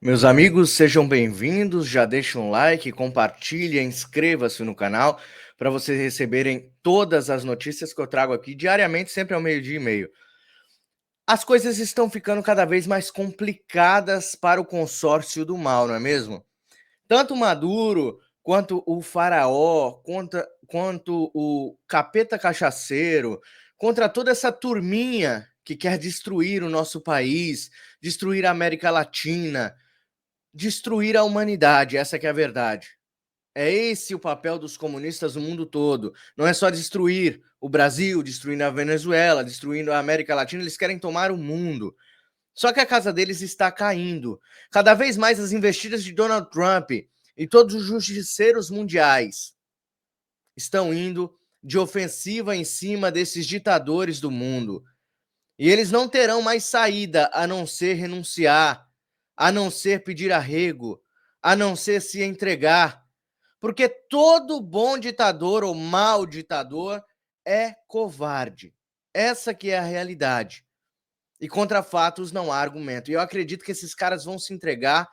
Meus amigos, sejam bem-vindos. Já deixa um like, compartilha, inscreva-se no canal para vocês receberem todas as notícias que eu trago aqui diariamente, sempre ao meio-dia e meio. As coisas estão ficando cada vez mais complicadas para o consórcio do mal, não é mesmo? Tanto Maduro, quanto o faraó, quanto o capeta cachaceiro, contra toda essa turminha que quer destruir o nosso país, destruir a América Latina, destruir a humanidade, essa que é a verdade. É esse o papel dos comunistas no mundo todo. Não é só destruir o Brasil, destruindo a Venezuela, destruindo a América Latina, eles querem tomar o mundo. Só que a casa deles está caindo. Cada vez mais as investidas de Donald Trump e todos os justiceiros mundiais estão indo de ofensiva em cima desses ditadores do mundo. E eles não terão mais saída a não ser renunciar, a não ser pedir arrego, a não ser se entregar. Porque todo bom ditador ou mau ditador é covarde. Essa que é a realidade. E contra fatos não há argumento. E eu acredito que esses caras vão se entregar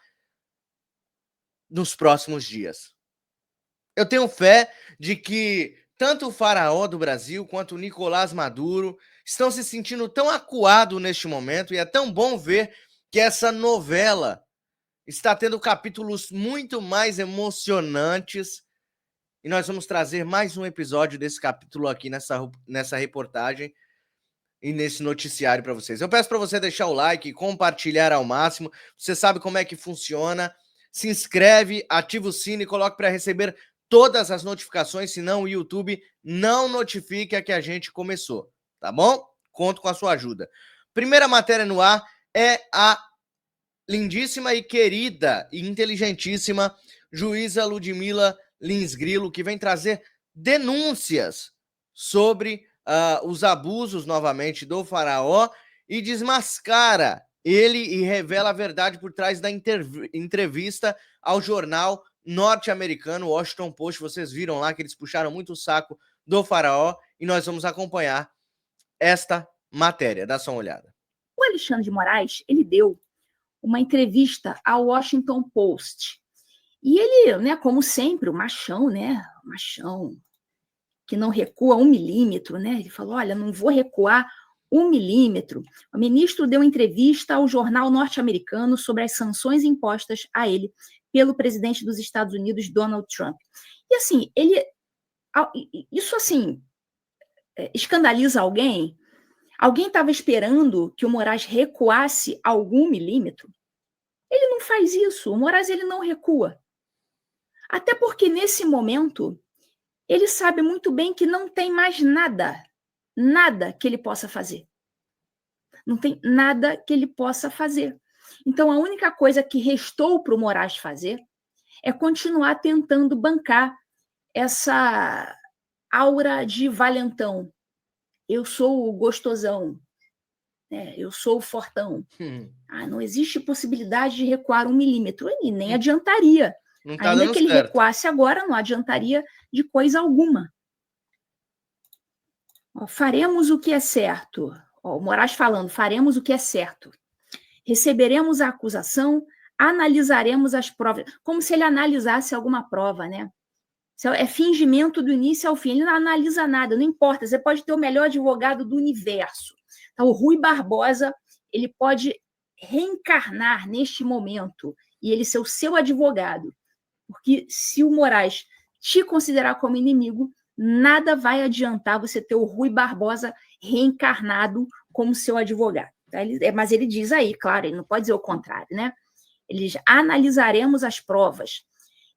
nos próximos dias. Eu tenho fé de que tanto o faraó do Brasil quanto o Nicolás Maduro estão se sentindo tão acuados neste momento, e é tão bom ver que essa novela está tendo capítulos muito mais emocionantes, e nós vamos trazer mais um episódio desse capítulo aqui nessa reportagem e nesse noticiário para vocês. Eu peço para você deixar o like, compartilhar ao máximo. Você sabe como é que funciona. Se inscreve, ativa o sino e coloque para receber todas as notificações, senão o YouTube não notifica que a gente começou, tá bom? Conto com a sua ajuda. Primeira matéria no ar é a lindíssima e querida e inteligentíssima juíza Ludmila Lins Grilo, que vem trazer denúncias sobre os abusos, novamente, do faraó e desmascara ele e revela a verdade por trás da entrevista ao jornal norte-americano Washington Post. Vocês viram lá que eles puxaram muito o saco do faraó e nós vamos acompanhar esta matéria. Dá só uma olhada. O Alexandre de Moraes, ele deu uma entrevista ao Washington Post. E ele, né, como sempre, o machão, né, machão, que não recua 1 milímetro, né? Ele falou, olha, não vou recuar 1 milímetro. O ministro deu entrevista ao jornal norte-americano sobre as sanções impostas a ele pelo presidente dos Estados Unidos, Donald Trump. E assim, isso assim, escandaliza alguém? Alguém estava esperando que o Moraes recuasse algum milímetro? Ele não faz isso. O Moraes ele não recua. Até porque, nesse momento, ele sabe muito bem que não tem mais nada que ele possa fazer. Não tem nada que ele possa fazer. Então, a única coisa que restou para o Moraes fazer é continuar tentando bancar essa aura de valentão. Eu sou o gostosão, né? Eu sou o fortão. Não existe possibilidade de recuar 1 milímetro, e nem adiantaria. Não tá Ainda dando que ele certo. recuasse agora, não adiantaria de coisa alguma. Faremos o que é certo. O Moraes falando, faremos o que é certo. Receberemos a acusação, analisaremos as provas. Como se ele analisasse alguma prova, né? É fingimento do início ao fim. Ele não analisa nada, não importa. Você pode ter o melhor advogado do universo. Então, o Rui Barbosa, ele pode reencarnar neste momento e ele ser o seu advogado. Porque se o Moraes te considerar como inimigo, nada vai adiantar você ter o Rui Barbosa reencarnado como seu advogado. Mas ele diz aí, claro, ele não pode dizer o contrário, né? Ele diz, analisaremos as provas.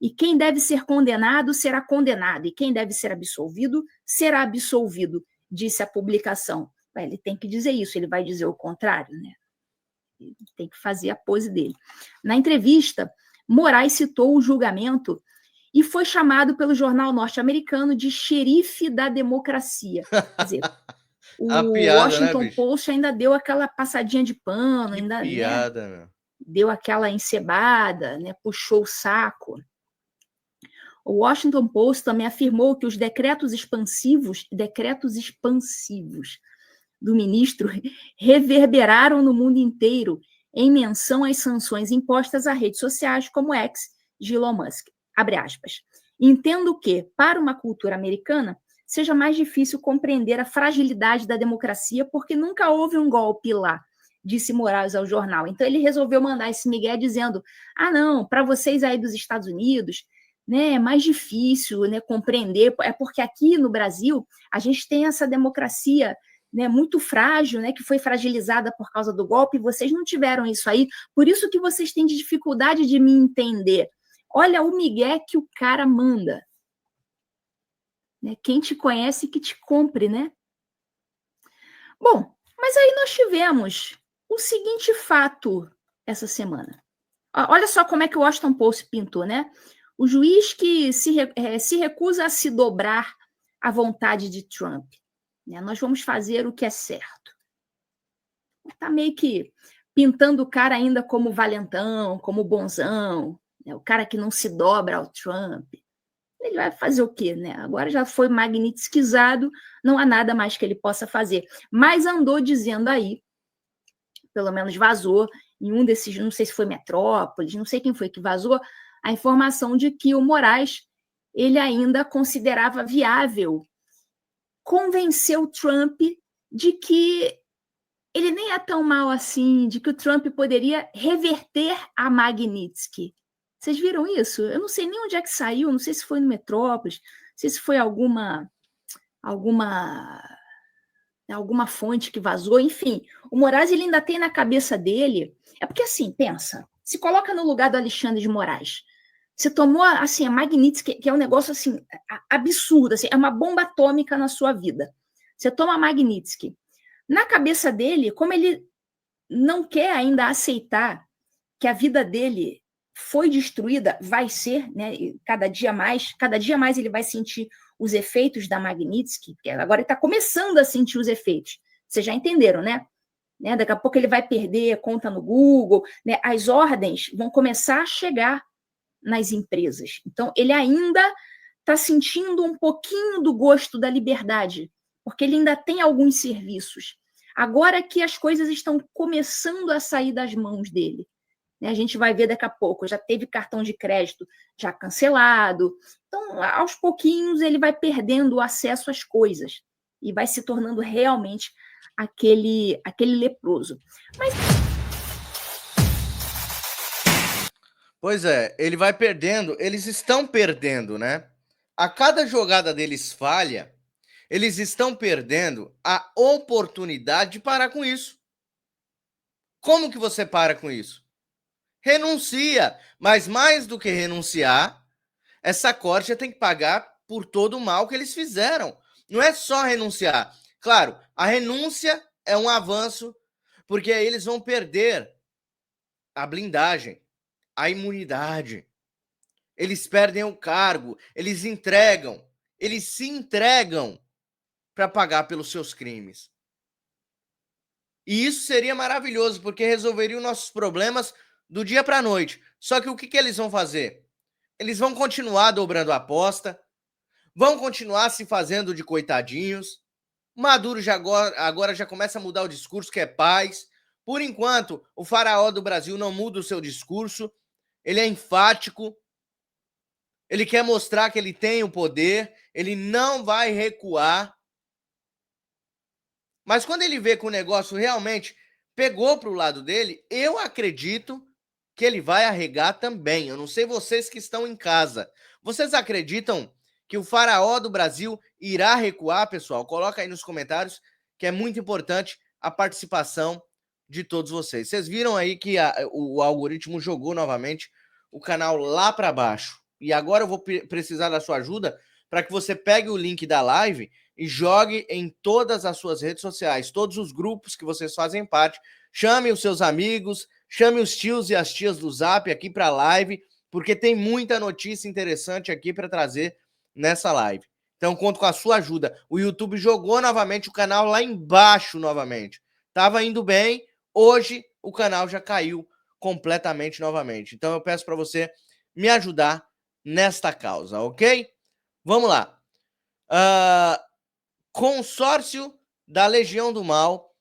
E quem deve ser condenado, será condenado. E quem deve ser absolvido, será absolvido, disse a publicação. Ele tem que dizer isso, ele vai dizer o contrário, né? Ele tem que fazer a pose dele. Na entrevista, Moraes citou o julgamento e foi chamado pelo jornal norte-americano de xerife da democracia. Quer dizer, o piada, Washington né, Post ainda deu aquela passadinha de pano, que ainda, piada, né, meu. deu aquela encebada, né, puxou o saco. O Washington Post também afirmou que os decretos expansivos do ministro reverberaram no mundo inteiro em menção às sanções impostas a redes sociais como X de Elon Musk. Abre aspas. Entendo que, para uma cultura americana, seja mais difícil compreender a fragilidade da democracia porque nunca houve um golpe lá, disse Morales ao jornal. Então ele resolveu mandar esse migué dizendo, não, para vocês aí dos Estados Unidos, né, é mais difícil, né, compreender, é porque aqui no Brasil a gente tem essa democracia, né, muito frágil, né, que foi fragilizada por causa do golpe, e vocês não tiveram isso aí, por isso que vocês têm dificuldade de me entender. Olha o migué que o cara manda. Né? Quem te conhece que te compre, né? Bom, mas aí nós tivemos o seguinte fato essa semana. Olha só como é que o Washington Post pintou, né? O juiz que se recusa a se dobrar à vontade de Trump. Né? Nós vamos fazer o que é certo. Está meio que pintando o cara ainda como valentão, como bonzão, né? O cara que não se dobra ao Trump. Ele vai fazer o quê, né? Agora já foi magnitskizado, não há nada mais que ele possa fazer. Mas andou dizendo aí, pelo menos vazou, em um desses, não sei se foi Metrópolis, não sei quem foi que vazou, a informação de que o Moraes, ele ainda considerava viável convencer o Trump de que ele nem é tão mal assim, de que o Trump poderia reverter a Magnitsky. Vocês viram isso? Eu não sei nem onde é que saiu, não sei se foi no Metrópolis, não sei se foi alguma fonte que vazou, enfim. O Moraes ele ainda tem na cabeça dele, é porque assim, pensa, se coloca no lugar do Alexandre de Moraes. Você tomou assim a Magnitsky, que é um negócio assim absurdo, assim, é uma bomba atômica na sua vida. Você toma a Magnitsky. Na cabeça dele, como ele não quer ainda aceitar que a vida dele foi destruída, vai ser, né? Cada dia mais ele vai sentir os efeitos da Magnitsky, que agora ele está começando a sentir os efeitos. Vocês já entenderam, né? Daqui a pouco ele vai perder conta no Google, né? As ordens vão começar a chegar nas empresas. Então, ele ainda está sentindo um pouquinho do gosto da liberdade, porque ele ainda tem alguns serviços. Agora que as coisas estão começando a sair das mãos dele. A gente vai ver daqui a pouco, já teve cartão de crédito já cancelado. Então, aos pouquinhos, ele vai perdendo o acesso às coisas e vai se tornando realmente aquele leproso. Mas... Pois é, ele vai perdendo, eles estão perdendo, né? A cada jogada deles falha, eles estão perdendo a oportunidade de parar com isso. Como que você para com isso? Renuncia, mas mais do que renunciar, essa corte tem que pagar por todo o mal que eles fizeram. Não é só renunciar. Claro, a renúncia é um avanço, porque aí eles vão perder a blindagem, a imunidade. Eles perdem o cargo, eles se entregam para pagar pelos seus crimes. E isso seria maravilhoso, porque resolveria os nossos problemas do dia para a noite. Só que o que eles vão fazer? Eles vão continuar dobrando a aposta, vão continuar se fazendo de coitadinhos. Maduro agora já começa a mudar o discurso, que é paz. Por enquanto, o faraó do Brasil não muda o seu discurso. Ele é enfático. Ele quer mostrar que ele tem o poder. Ele não vai recuar. Mas quando ele vê que o negócio realmente pegou para o lado dele, eu acredito que ele vai arregar também. Eu não sei vocês que estão em casa. Vocês acreditam que o faraó do Brasil irá recuar, pessoal? Coloca aí nos comentários, que é muito importante a participação de todos vocês. Vocês viram aí que o algoritmo jogou novamente o canal lá para baixo. E agora eu vou precisar da sua ajuda para que você pegue o link da live e jogue em todas as suas redes sociais, todos os grupos que vocês fazem parte. Chame os seus amigos, chame os tios e as tias do Zap aqui para a live, porque tem muita notícia interessante aqui para trazer nessa live. Então, conto com a sua ajuda. O YouTube jogou novamente o canal lá embaixo novamente. Tava indo bem, hoje o canal já caiu completamente novamente. Então, eu peço para você me ajudar nesta causa, ok? Vamos lá. Consórcio da Legião do Mal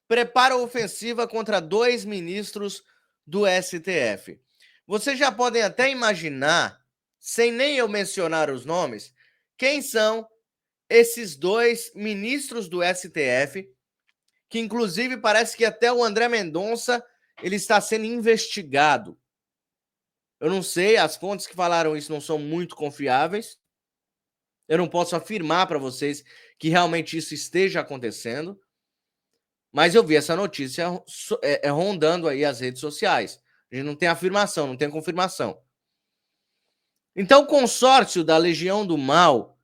prepara ofensiva contra 2 ministros do STF. Vocês já podem até imaginar, sem nem eu mencionar os nomes, quem são esses dois ministros do STF, que inclusive parece que até o André Mendonça ele está sendo investigado. Eu não sei, as fontes que falaram isso não são muito confiáveis. Eu não posso afirmar para vocês que realmente isso esteja acontecendo, mas eu vi essa notícia rondando aí as redes sociais. A gente não tem afirmação, não tem confirmação. Então, o consórcio da Legião do Mal,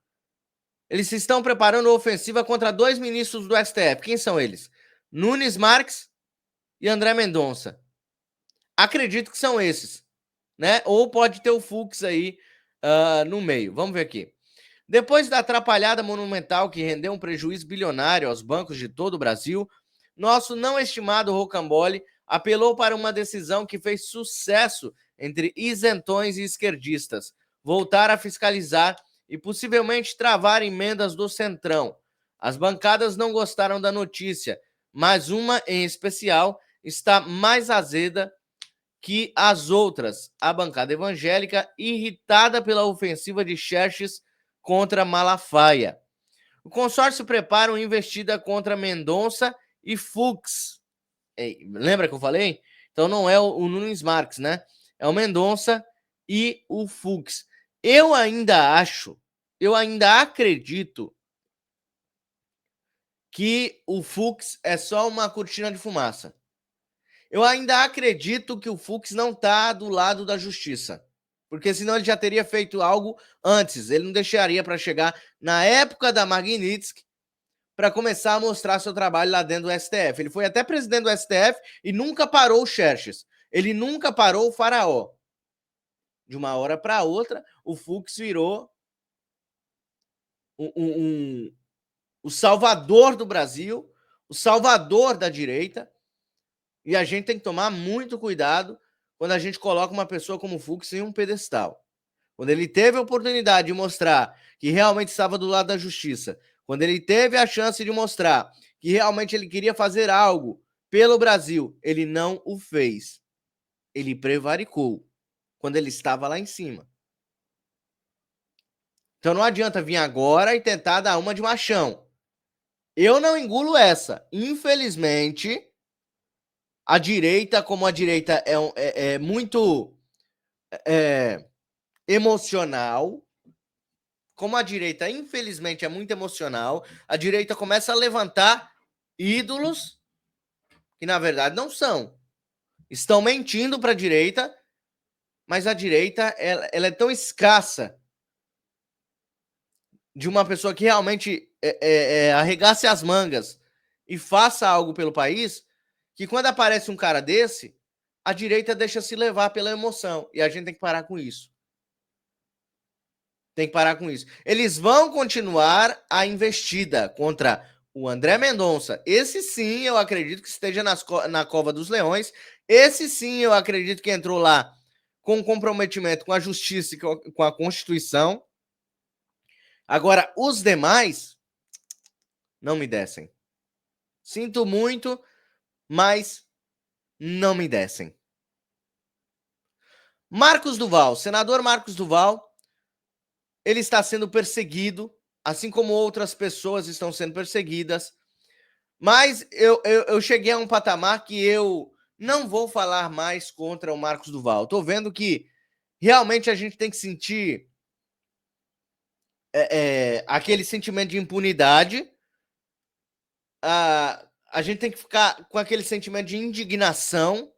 eles se estão preparando ofensiva contra dois ministros do STF. Quem são eles? Nunes Marques e André Mendonça. Acredito que são esses, né? Ou pode ter o Fux aí no meio. Vamos ver aqui. Depois da atrapalhada monumental que rendeu um prejuízo bilionário aos bancos de todo o Brasil, nosso não estimado Rocambole apelou para uma decisão que fez sucesso entre isentões e esquerdistas, voltar a fiscalizar e possivelmente travar emendas do Centrão. As bancadas não gostaram da notícia, mas uma em especial está mais azeda que as outras. A bancada evangélica, irritada pela ofensiva de Xerxes contra Malafaia. O consórcio prepara uma investida contra Mendonça e Fux. Lembra que eu falei? Então não é o Nunes Marques, né? É o Mendonça e o Fux. Eu ainda acredito que o Fux é só uma cortina de fumaça. Eu ainda acredito que o Fux não está do lado da justiça, porque senão ele já teria feito algo antes. Ele não deixaria para chegar na época da Magnitsky para começar a mostrar seu trabalho lá dentro do STF. Ele foi até presidente do STF e nunca parou o Xerxes. Ele nunca parou o faraó. De uma hora para outra, o Fux virou o salvador do Brasil, o salvador da direita, e a gente tem que tomar muito cuidado quando a gente coloca uma pessoa como o Fux em um pedestal. Quando ele teve a oportunidade de mostrar que realmente estava do lado da justiça, quando ele teve a chance de mostrar que realmente ele queria fazer algo pelo Brasil, ele não o fez. Ele prevaricou quando ele estava lá em cima. Então não adianta vir agora e tentar dar uma de machão. Eu não engulo essa. Infelizmente, a direita, como a direita é muito emocional, como a direita, infelizmente, é muito emocional, a direita começa a levantar ídolos que, na verdade, não são. Estão mentindo para a direita, mas a direita ela é tão escassa de uma pessoa que realmente arregace as mangas e faça algo pelo país, que quando aparece um cara desse, a direita deixa se levar pela emoção. E a gente tem que parar com isso. Tem que parar com isso. Eles vão continuar a investida contra o André Mendonça. Esse sim, eu acredito que esteja na cova dos leões. Esse sim, eu acredito que entrou lá com comprometimento com a justiça e com a Constituição. Agora, os demais não me descem. Sinto muito, mas não me descem. Marcos Duval, senador Marcos Duval, ele está sendo perseguido, assim como outras pessoas estão sendo perseguidas, mas eu cheguei a um patamar que eu não vou falar mais contra o Marcos Duval. Estou vendo que realmente a gente tem que sentir aquele sentimento de impunidade, a gente tem que ficar com aquele sentimento de indignação,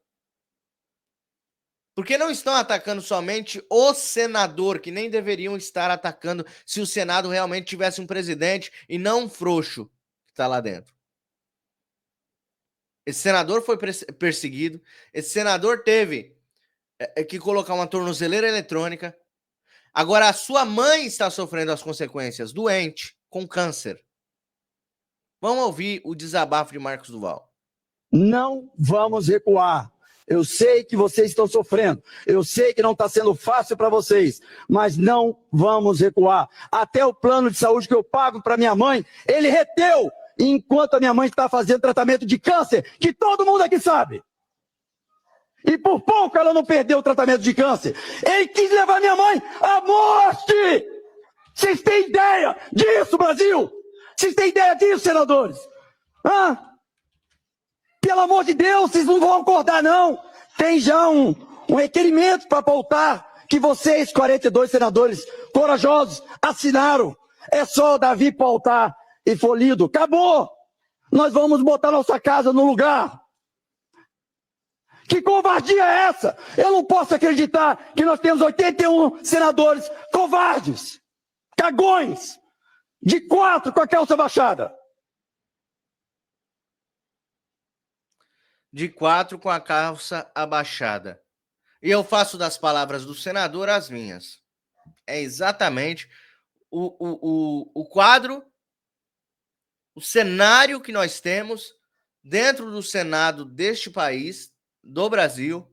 porque não estão atacando somente o senador, que nem deveriam estar atacando se o Senado realmente tivesse um presidente e não um frouxo que está lá dentro. Esse senador foi perseguido, esse senador teve que colocar uma tornozeleira eletrônica. Agora, a sua mãe está sofrendo as consequências, doente, com câncer. Vamos ouvir o desabafo de Marcos Duval. Não vamos recuar. Eu sei que vocês estão sofrendo, eu sei que não está sendo fácil para vocês, mas não vamos recuar. Até o plano de saúde que eu pago para minha mãe, ele reteu, enquanto a minha mãe está fazendo tratamento de câncer, que todo mundo aqui sabe. E por pouco ela não perdeu o tratamento de câncer. Ele quis levar minha mãe à morte! Vocês têm ideia disso, Brasil? Vocês têm ideia disso, senadores? Pelo amor de Deus, vocês não vão acordar, não. Tem já um requerimento para pautar que vocês, 42 senadores corajosos, assinaram. É só o Davi pautar e for lido. Acabou! Nós vamos botar nossa casa no lugar. Que covardia é essa? Eu não posso acreditar que nós temos 81 senadores covardes, cagões, de 4 com a calça baixada. De 4 com a calça abaixada. E eu faço das palavras do senador as minhas. É exatamente o quadro, o cenário que nós temos dentro do Senado deste país, do Brasil,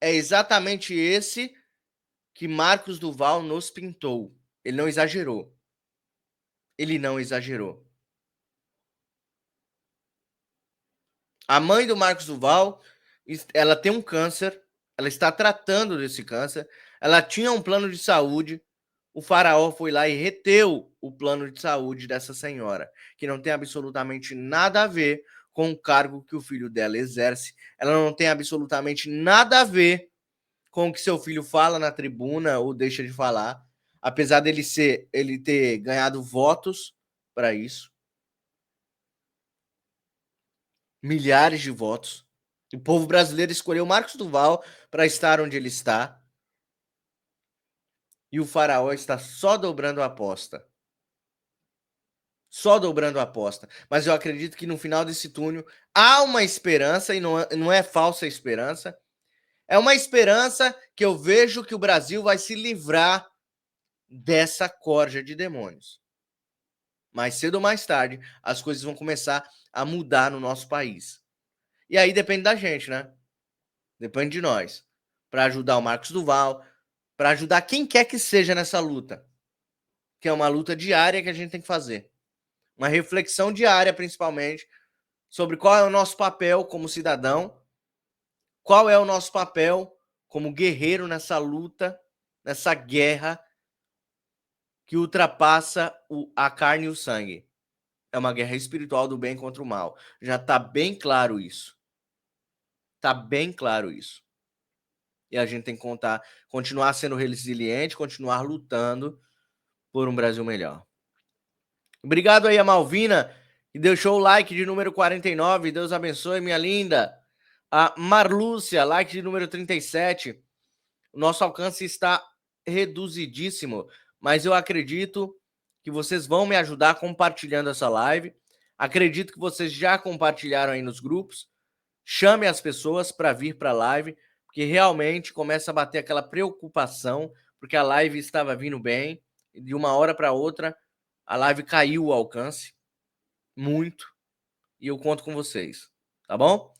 é exatamente esse que Marcos Duval nos pintou. Ele não exagerou. Ele não exagerou. A mãe do Marcos Duval, ela tem um câncer, ela está tratando desse câncer, ela tinha um plano de saúde, o faraó foi lá e reteu o plano de saúde dessa senhora, que não tem absolutamente nada a ver com o cargo que o filho dela exerce, ela não tem absolutamente nada a ver com o que seu filho fala na tribuna ou deixa de falar, apesar dele ter ganhado votos para isso. Milhares de votos. O povo brasileiro escolheu Marcos Duval para estar onde ele está. E o faraó está só dobrando a aposta. Só dobrando a aposta. Mas eu acredito que no final desse túnel há uma esperança, e não é falsa esperança. É uma esperança que eu vejo que o Brasil vai se livrar dessa corja de demônios. Mais cedo ou mais tarde, as coisas vão começar a mudar no nosso país. E aí depende da gente, né? Depende de nós. Para ajudar o Marcos Duval, para ajudar quem quer que seja nessa luta. Que é uma luta diária que a gente tem que fazer. Uma reflexão diária, principalmente, sobre qual é o nosso papel como cidadão, qual é o nosso papel como guerreiro nessa luta, nessa guerra que ultrapassa a carne e o sangue. É uma guerra espiritual do bem contra o mal. Já está bem claro isso. Está bem claro isso. E a gente tem que continuar sendo resiliente, continuar lutando por um Brasil melhor. Obrigado aí a Malvina, que deixou o like de número 49. Deus abençoe, minha linda. A Marlúcia, like de número 37. O nosso alcance está reduzidíssimo, mas eu acredito que vocês vão me ajudar compartilhando essa live. Acredito que vocês já compartilharam aí nos grupos. Chame as pessoas para vir para a live, porque realmente começa a bater aquela preocupação, porque a live estava vindo bem, e de uma hora para outra, a live caiu o alcance, muito, e eu conto com vocês, tá bom?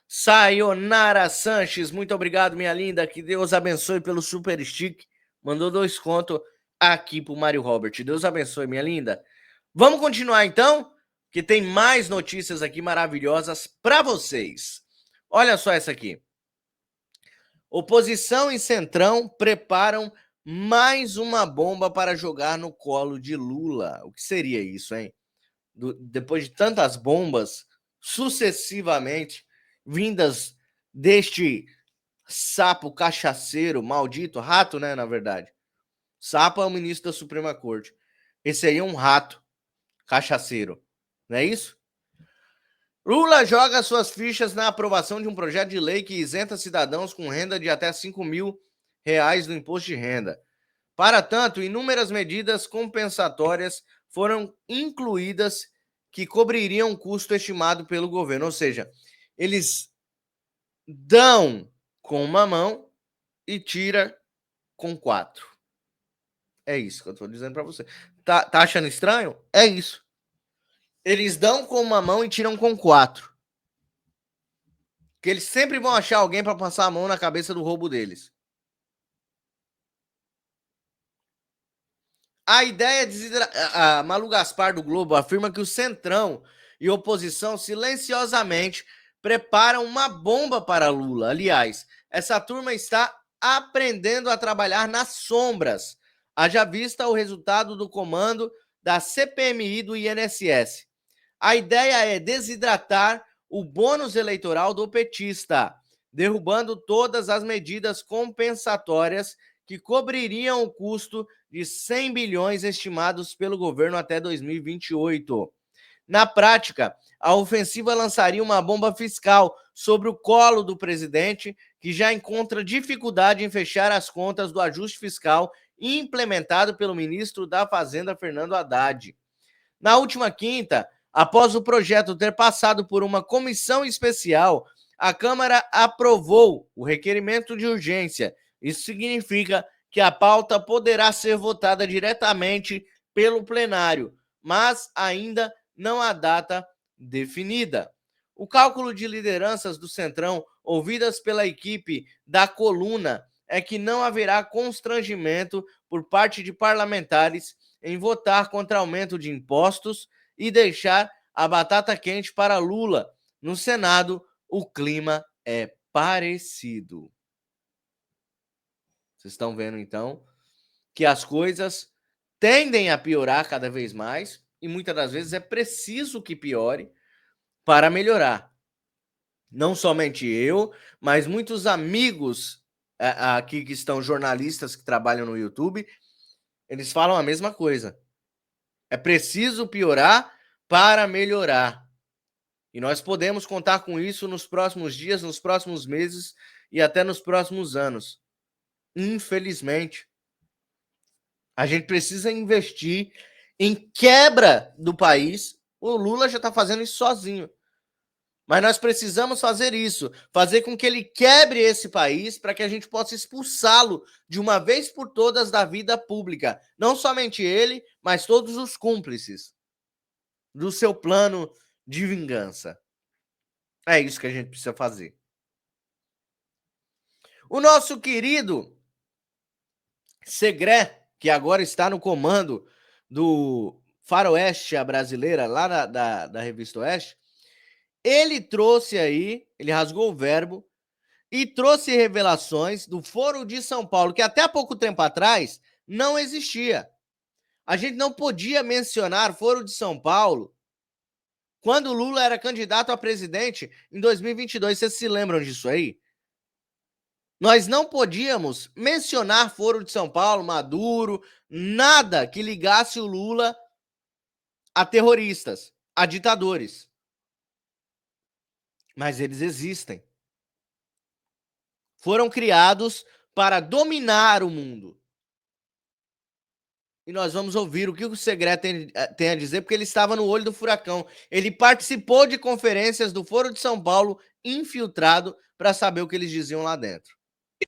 Sayonara Sanches, muito obrigado, minha linda, que Deus abençoe pelo super stick, mandou 2 contos aqui pro Mário Robert, Deus abençoe, minha linda. Vamos continuar então, que tem mais notícias aqui maravilhosas para vocês. Olha só essa aqui. Oposição e Centrão preparam mais uma bomba para jogar no colo de Lula. O que seria isso, hein? Depois de tantas bombas sucessivamente vindas deste sapo cachaceiro, maldito, rato, né, na verdade. Sapo é o ministro da Suprema Corte. Esse aí é um rato cachaceiro, não é isso? Lula joga suas fichas na aprovação de um projeto de lei que isenta cidadãos com renda de até R$5.000 do imposto de renda. Para tanto, inúmeras medidas compensatórias foram incluídas que cobririam o custo estimado pelo governo. Ou seja, eles dão com uma mão e tira com 4. É isso que eu estou dizendo para você. Tá achando estranho? É isso. Eles dão com uma mão e tiram com 4. Porque eles sempre vão achar alguém para passar a mão na cabeça do roubo deles. A ideia a Malu Gaspar do Globo afirma que o Centrão e oposição silenciosamente preparam uma bomba para Lula. Aliás, essa turma está aprendendo a trabalhar nas sombras. Haja vista o resultado do comando da CPMI do INSS. A ideia é desidratar o bônus eleitoral do petista, derrubando todas as medidas compensatórias que cobririam o custo de 100 bilhões estimados pelo governo até 2028. Na prática, a ofensiva lançaria uma bomba fiscal sobre o colo do presidente, que já encontra dificuldade em fechar as contas do ajuste fiscal implementado pelo ministro da Fazenda, Fernando Haddad. Na última quinta, após o projeto ter passado por uma comissão especial, a Câmara aprovou o requerimento de urgência. Isso significa que a pauta poderá ser votada diretamente pelo plenário, mas ainda não há data definida. O cálculo de lideranças do Centrão, ouvidas pela equipe da coluna, é que não haverá constrangimento por parte de parlamentares em votar contra aumento de impostos e deixar a batata quente para Lula. No Senado, o clima é parecido. Vocês estão vendo, então, que as coisas tendem a piorar cada vez mais e muitas das vezes é preciso que piore para melhorar. Não somente eu, mas muitos amigos aqui que estão jornalistas que trabalham no YouTube, eles falam a mesma coisa. É preciso piorar para melhorar. E nós podemos contar com isso nos próximos dias, nos próximos meses e até nos próximos anos. Infelizmente, a gente precisa investir em quebra do país. O Lula já está fazendo isso sozinho. Mas nós precisamos fazer isso, fazer com que ele quebre esse país para que a gente possa expulsá-lo de uma vez por todas da vida pública. Não somente ele, mas todos os cúmplices do seu plano de vingança. É isso que a gente precisa fazer. O nosso querido Segré, que agora está no comando do Faroeste, a brasileira, lá da Revista Oeste, ele trouxe aí, ele rasgou o verbo e trouxe revelações do Foro de São Paulo, que até há pouco tempo atrás não existia. A gente não podia mencionar Foro de São Paulo quando Lula era candidato a presidente em 2022. Vocês se lembram disso aí? Nós não podíamos mencionar Foro de São Paulo, Maduro, nada que ligasse o Lula a terroristas, a ditadores. Mas eles existem. Foram criados para dominar o mundo. E nós vamos ouvir o que o Segré tem a dizer, porque ele estava no olho do furacão. Ele participou de conferências do Foro de São Paulo, infiltrado, para saber o que eles diziam lá dentro.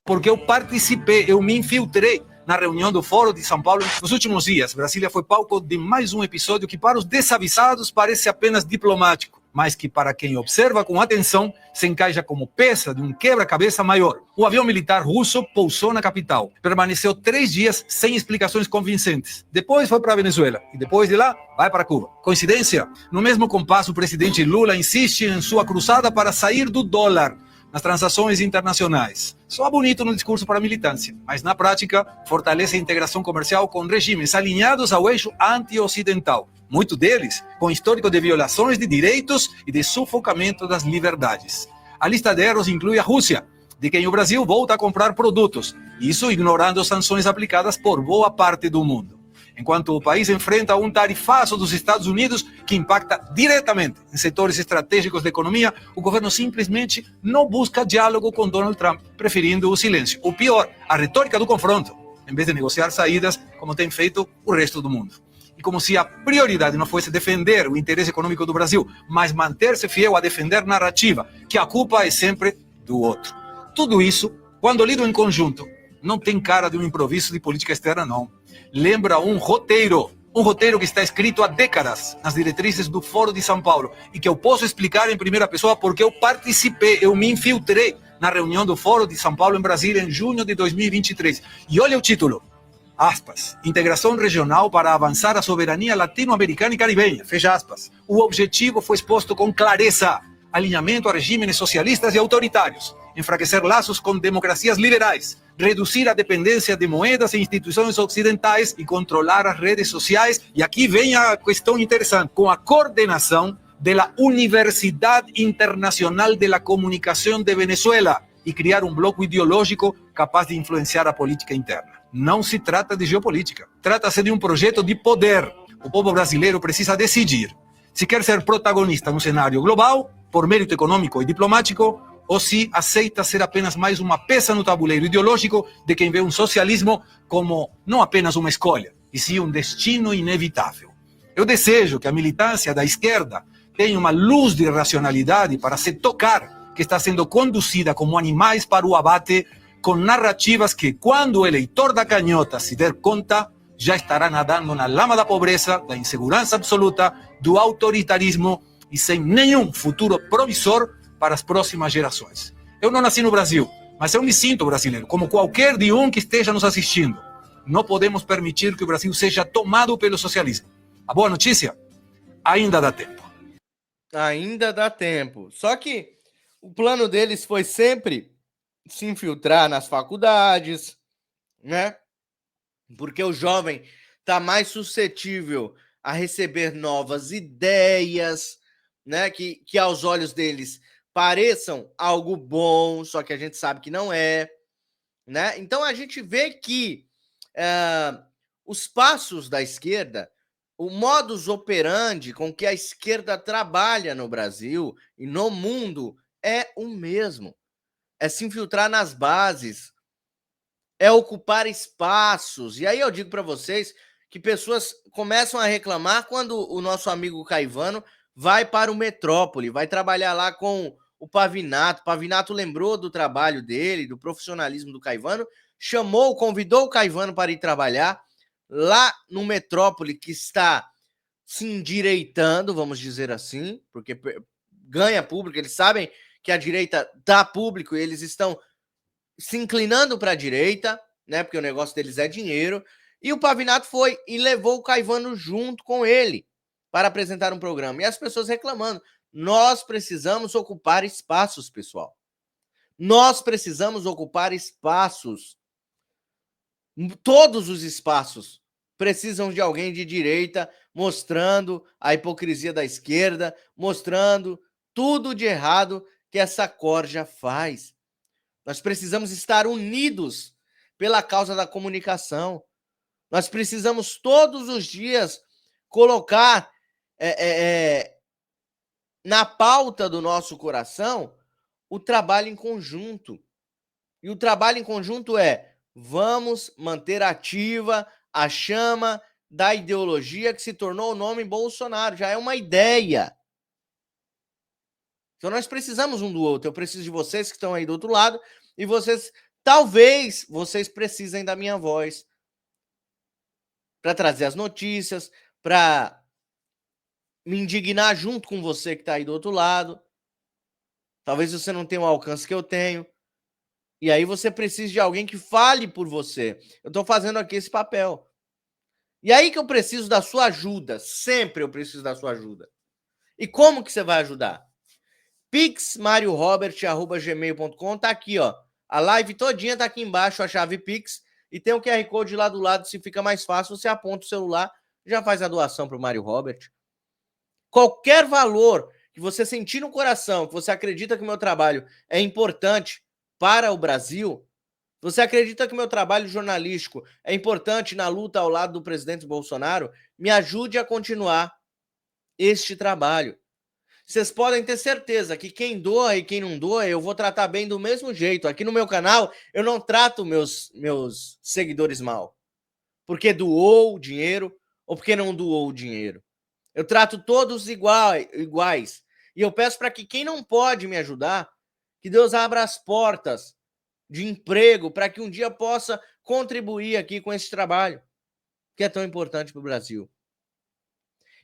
Porque eu participei, eu me infiltrei na reunião do Foro de São Paulo nos últimos dias. Brasília foi palco de mais um episódio que para os desavisados parece apenas diplomático, mas que para quem observa com atenção se encaixa como peça de um quebra-cabeça maior. O avião militar russo pousou na capital, permaneceu 3 dias sem explicações convincentes. Depois foi para a Venezuela e depois de lá vai para Cuba. Coincidência? No mesmo compasso, o presidente Lula insiste em sua cruzada para sair do dólar nas transações internacionais. Soa bonito no discurso para a militância, mas na prática fortalece a integração comercial com regimes alinhados ao eixo anti-ocidental. Muitos deles com histórico de violações de direitos e de sufocamento das liberdades. A lista de erros inclui a Rússia, de quem o Brasil volta a comprar produtos, isso ignorando sanções aplicadas por boa parte do mundo. Enquanto o país enfrenta um tarifaço dos Estados Unidos que impacta diretamente em setores estratégicos da economia, o governo simplesmente não busca diálogo com Donald Trump, preferindo o silêncio. O pior, a retórica do confronto, em vez de negociar saídas, como tem feito o resto do mundo. E como se a prioridade não fosse defender o interesse econômico do Brasil, mas manter-se fiel a defender narrativa, que a culpa é sempre do outro. Tudo isso, quando lido em conjunto, não tem cara de um improviso de política externa, não. Lembra um roteiro que está escrito há décadas nas diretrizes do Foro de São Paulo e que eu posso explicar em primeira pessoa porque eu participei, eu me infiltrei na reunião do Foro de São Paulo em Brasília em junho de 2023. E olha o título, aspas, integração regional para avançar a soberania latino-americana e caribenha, fecha aspas. O objetivo foi exposto com clareza. alinhamento a regimes socialistas e autoritários, enfraquecer laços com democracias liberais, reduzir a dependência de moedas e instituições ocidentais e controlar as redes sociais. E aqui vem a questão interessante, com a coordenação da Universidade Internacional de la Comunicação de Venezuela e criar um bloco ideológico capaz de influenciar a política interna. Não se trata de geopolítica, trata-se de um projeto de poder. O povo brasileiro precisa decidir se quer ser protagonista no cenário global, por mérito econômico e diplomático, ou se aceita ser apenas mais uma peça no tabuleiro ideológico de quem vê um socialismo como não apenas uma escolha, e sim um destino inevitável. Eu desejo que a militância da esquerda tenha uma luz de racionalidade para se tocar que está sendo conduzida como animais para o abate, com narrativas que, quando o eleitor da canhota se der conta, já estará nadando na lama da pobreza, da insegurança absoluta, do autoritarismo e sem nenhum futuro promissor para as próximas gerações. Eu não nasci no Brasil, mas eu me sinto brasileiro, como qualquer de um que esteja nos assistindo. Não podemos permitir que o Brasil seja tomado pelo socialismo. A boa notícia? Ainda dá tempo. Ainda dá tempo. Só que o plano deles foi sempre se infiltrar nas faculdades, né? Porque o jovem está mais suscetível a receber novas ideias, né? Que aos olhos deles pareçam algo bom, só que a gente sabe que não é, né? Então a gente vê que os passos da esquerda, o modus operandi com que a esquerda trabalha no Brasil e no mundo é o mesmo. É se infiltrar nas bases, é ocupar espaços. E aí eu digo para vocês que pessoas começam a reclamar quando o nosso amigo Caivano vai para o Metrópole, vai trabalhar lá com o Pavinato. O Pavinato lembrou do trabalho dele, do profissionalismo do Caivano, convidou o Caivano para ir trabalhar lá no Metrópole, que está se endireitando, vamos dizer assim, porque ganha público, eles sabem que a direita dá público e eles estão se inclinando para a direita, né? Porque o negócio deles é dinheiro. E o Pavinato foi e levou o Caivano junto com ele para apresentar um programa. E as pessoas reclamando. Nós precisamos ocupar espaços, pessoal. Nós precisamos ocupar espaços. Todos os espaços precisam de alguém de direita mostrando a hipocrisia da esquerda, mostrando tudo de errado que essa corja faz. Nós precisamos estar unidos pela causa da comunicação. Nós precisamos todos os dias colocar na pauta do nosso coração o trabalho em conjunto. E o trabalho em conjunto é: vamos manter ativa a chama da ideologia que se tornou o nome Bolsonaro. Já é uma ideia. Então nós precisamos um do outro. Eu preciso de vocês que estão aí do outro lado e talvez vocês precisem da minha voz para trazer as notícias, para me indignar junto com você que está aí do outro lado. Talvez você não tenha o alcance que eu tenho. E aí você precisa de alguém que fale por você. Eu estou fazendo aqui esse papel. E aí que eu preciso da sua ajuda. Sempre eu preciso da sua ajuda. E como que você vai ajudar? pixmariorobert@gmail.com, tá aqui, ó. A live todinha tá aqui embaixo, a chave Pix, e tem o QR Code lá do lado. Se fica mais fácil, você aponta o celular, já faz a doação pro Mário Robert. Qualquer valor que você sentir no coração, que você acredita que o meu trabalho é importante para o Brasil, você acredita que o meu trabalho jornalístico é importante na luta ao lado do presidente Bolsonaro, me ajude a continuar este trabalho. Vocês podem ter certeza que quem doa e quem não doa, eu vou tratar bem do mesmo jeito. Aqui no meu canal, eu não trato meus seguidores mal. Porque doou o dinheiro ou porque não doou o dinheiro. Eu trato todos iguais. E eu peço para que quem não pode me ajudar, que Deus abra as portas de emprego para que um dia possa contribuir aqui com esse trabalho que é tão importante para o Brasil.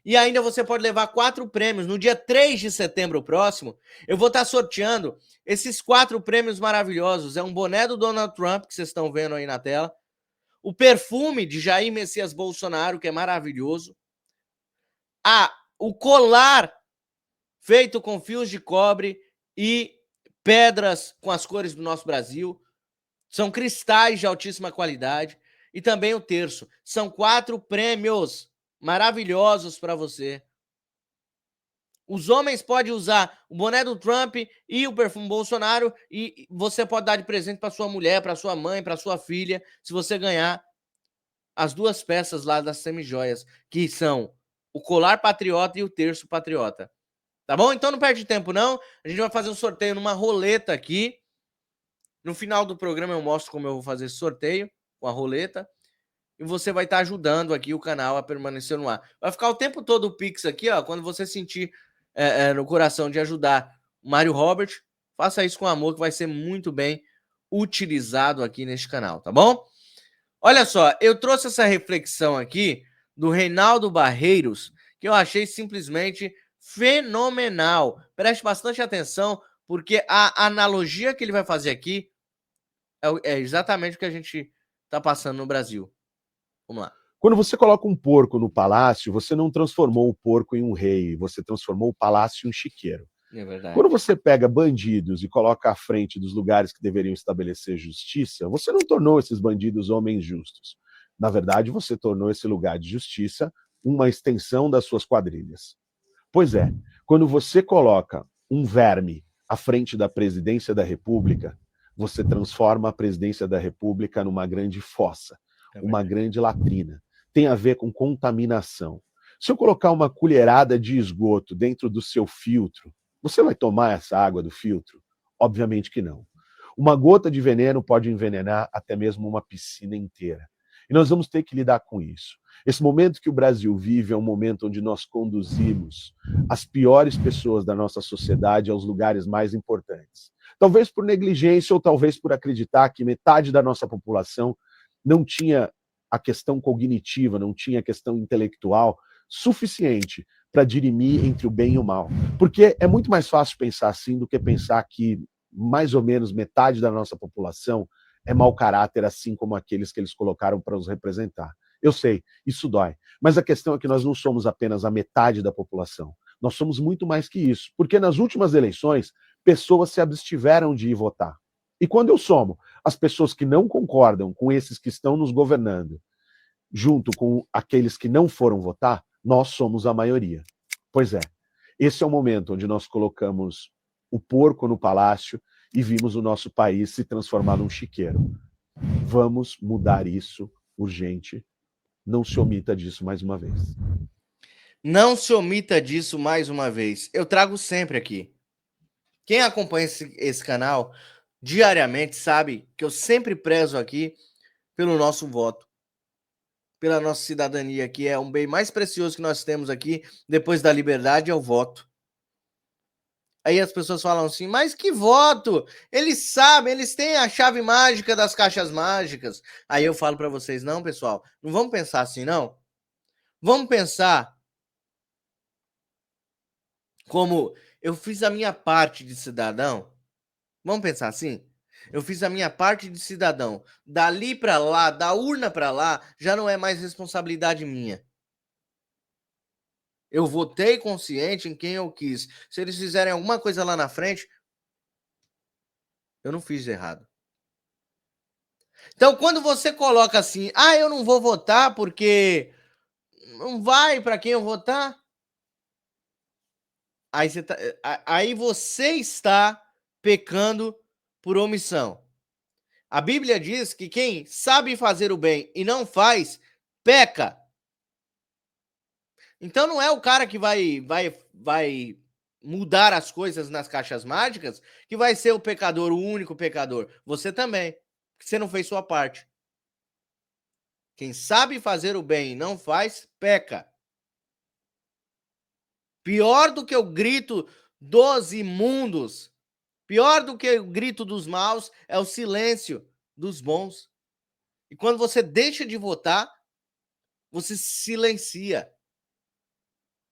E ainda você pode levar 4 prêmios. No dia 3 de setembro próximo, eu vou estar sorteando esses 4 prêmios maravilhosos. É um boné do Donald Trump, que vocês estão vendo aí na tela. O perfume de Jair Messias Bolsonaro, que é maravilhoso. O colar feito com fios de cobre e pedras com as cores do nosso Brasil. São cristais de altíssima qualidade. E também o terço. São 4 prêmios maravilhosos para você. Os homens podem usar o boné do Trump e o perfume Bolsonaro e você pode dar de presente para sua mulher, para sua mãe, para sua filha, se você ganhar as 2 peças lá das semijoias, que são o colar patriota e o terço patriota. Tá bom? Então não perde tempo não. A gente vai fazer um sorteio numa roleta aqui. No final do programa eu mostro como eu vou fazer esse sorteio com a roleta. E você vai estar ajudando aqui o canal a permanecer no ar. Vai ficar o tempo todo o Pix aqui, ó. Quando você sentir no coração de ajudar o Mário Robert, faça isso com amor, que vai ser muito bem utilizado aqui neste canal, tá bom? Olha só, eu trouxe essa reflexão aqui do Reinaldo Barreiros, que eu achei simplesmente fenomenal. Preste bastante atenção, porque a analogia que ele vai fazer aqui é exatamente o que a gente está passando no Brasil. Vamos lá. Quando você coloca um porco no palácio, você não transformou o porco em um rei, você transformou o palácio em um chiqueiro. É verdade. Quando você pega bandidos e coloca à frente dos lugares que deveriam estabelecer justiça, você não tornou esses bandidos homens justos. Na verdade, você tornou esse lugar de justiça uma extensão das suas quadrilhas. Pois é, quando você coloca um verme à frente da presidência da República, você transforma a presidência da República numa grande fossa, uma grande latrina. Tem a ver com contaminação. Se eu colocar uma colherada de esgoto dentro do seu filtro, você vai tomar essa água do filtro? Obviamente que não. Uma gota de veneno pode envenenar até mesmo uma piscina inteira. E nós vamos ter que lidar com isso. Esse momento que o Brasil vive é um momento onde nós conduzimos as piores pessoas da nossa sociedade aos lugares mais importantes. Talvez por negligência ou talvez por acreditar que metade da nossa população não tinha a questão cognitiva, não tinha a questão intelectual suficiente para dirimir entre o bem e o mal. Porque é muito mais fácil pensar assim do que pensar que mais ou menos metade da nossa população é mau caráter, assim como aqueles que eles colocaram para os representar. Eu sei, isso dói. Mas a questão é que nós não somos apenas a metade da população. Nós somos muito mais que isso. Porque nas últimas eleições, pessoas se abstiveram de ir votar. E quando eu somo as pessoas que não concordam com esses que estão nos governando, junto com aqueles que não foram votar, nós somos a maioria. Pois é, esse é o momento onde nós colocamos o porco no palácio e vimos o nosso país se transformar num chiqueiro. Vamos mudar isso urgente. Não se omita disso mais uma vez. Não se omita disso mais uma vez. Eu trago sempre aqui. Quem acompanha esse canal diariamente sabe que eu sempre prezo aqui pelo nosso voto, pela nossa cidadania, que é um bem mais precioso que nós temos aqui, depois da liberdade, é o voto. Aí as pessoas falam assim, mas que voto? Eles sabem, eles têm a chave mágica das caixas mágicas. Aí eu falo para vocês, não, pessoal, não vamos pensar assim, não. Vamos pensar como eu fiz a minha parte de cidadão. Vamos pensar assim? Eu fiz a minha parte de cidadão. Dali para lá, da urna para lá, já não é mais responsabilidade minha. Eu votei consciente em quem eu quis. Se eles fizerem alguma coisa lá na frente, eu não fiz errado. Então, quando você coloca assim, eu não vou votar porque não vai para quem eu votar, aí você está pecando por omissão. A Bíblia diz que quem sabe fazer o bem e não faz, peca. Então não é o cara que vai mudar as coisas nas caixas mágicas que vai ser o pecador, o único pecador. Você também, porque você não fez sua parte. Quem sabe fazer o bem e não faz, peca. Pior do que o grito dos imundos, pior do que o grito dos maus, é o silêncio dos bons. E quando você deixa de votar, você silencia.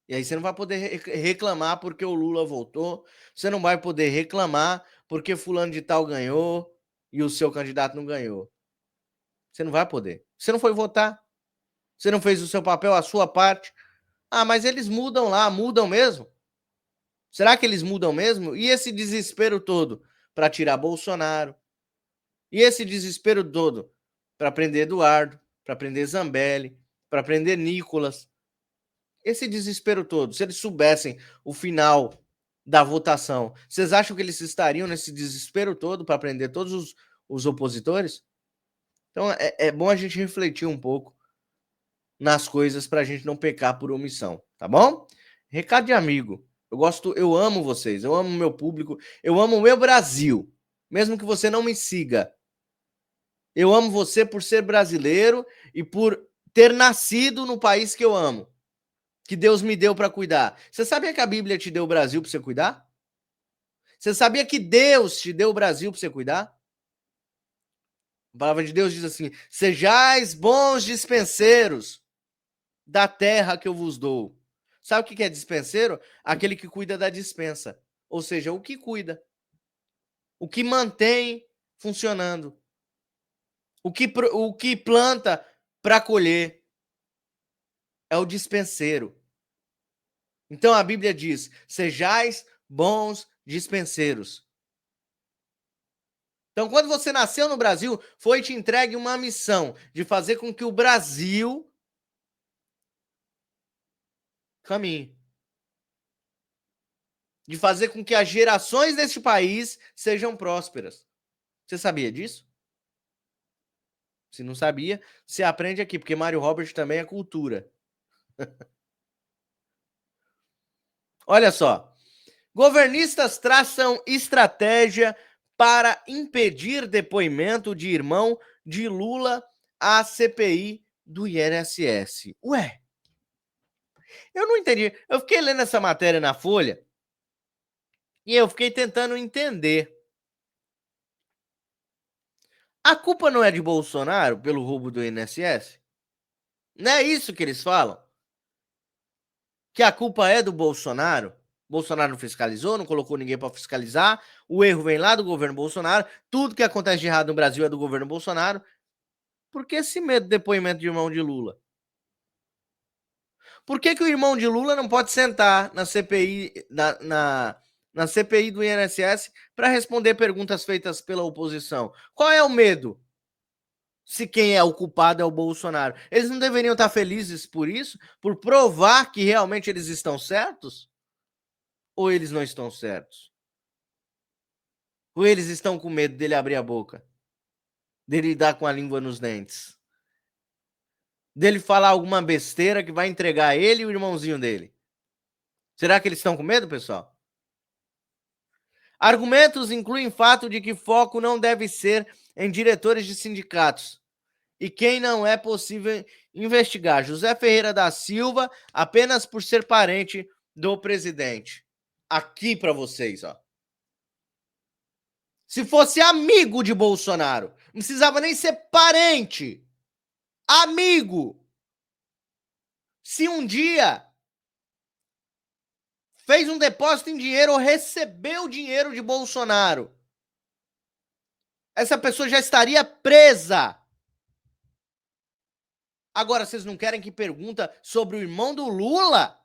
E aí você não vai poder reclamar porque o Lula voltou, você não vai poder reclamar porque fulano de tal ganhou e o seu candidato não ganhou. Você não vai poder. Você não foi votar, você não fez o seu papel, a sua parte. Mas eles mudam lá, mudam mesmo. Será que eles mudam mesmo? E esse desespero todo para tirar Bolsonaro? E esse desespero todo para prender Eduardo, para prender Zambelli, para prender Nicolas? Esse desespero todo, se eles soubessem o final da votação, vocês acham que eles estariam nesse desespero todo para prender todos os opositores? Então é bom a gente refletir um pouco nas coisas para a gente não pecar por omissão, tá bom? Recado de amigo. Eu amo vocês, eu amo o meu público, eu amo o meu Brasil, mesmo que você não me siga. Eu amo você por ser brasileiro e por ter nascido no país que eu amo, que Deus me deu para cuidar. Você sabia que a Bíblia te deu o Brasil para você cuidar? Você sabia que Deus te deu o Brasil para você cuidar? A palavra de Deus diz assim: sejais bons dispenseiros da terra que eu vos dou. Sabe o que é dispenseiro? Aquele que cuida da dispensa. Ou seja, o que cuida. O que mantém funcionando. O que planta para colher. É o dispenseiro. Então a Bíblia diz: sejais bons dispenseiros. Então, quando você nasceu no Brasil, foi te entregue uma missão de fazer com que o Brasil caminhe. De fazer com que as gerações deste país sejam prósperas. Você sabia disso? Se não sabia, você aprende aqui, porque Mário Robert também é cultura. Olha só. Governistas traçam estratégia para impedir depoimento de irmão de Lula à CPI do INSS. Ué, eu não entendi. Eu fiquei lendo essa matéria na Folha e eu fiquei tentando entender. A culpa não é de Bolsonaro pelo roubo do INSS? Não é isso que eles falam? Que a culpa é do Bolsonaro? Bolsonaro não fiscalizou, não colocou ninguém para fiscalizar. O erro vem lá do governo Bolsonaro. Tudo que acontece de errado no Brasil é do governo Bolsonaro. Por que esse medo de depoimento de irmão de Lula? Por que o irmão de Lula não pode sentar na CPI, na CPI do INSS para responder perguntas feitas pela oposição? Qual é o medo? Se quem é o culpado é o Bolsonaro. Eles não deveriam estar felizes por isso? Por provar que realmente eles estão certos? Ou eles não estão certos? Ou eles estão com medo dele abrir a boca? Dele dar com a língua nos dentes? Dele falar alguma besteira que vai entregar ele e o irmãozinho dele? Será que eles estão com medo, pessoal? Argumentos incluem o fato de que foco não deve ser em diretores de sindicatos e quem não é possível investigar. José Ferreira da Silva, apenas por ser parente do presidente. Aqui para vocês, ó. Se fosse amigo de Bolsonaro, não precisava nem ser parente. Amigo. Se um dia fez um depósito em dinheiro ou recebeu dinheiro de Bolsonaro, essa pessoa já estaria presa. Agora, vocês não querem que pergunta sobre o irmão do Lula?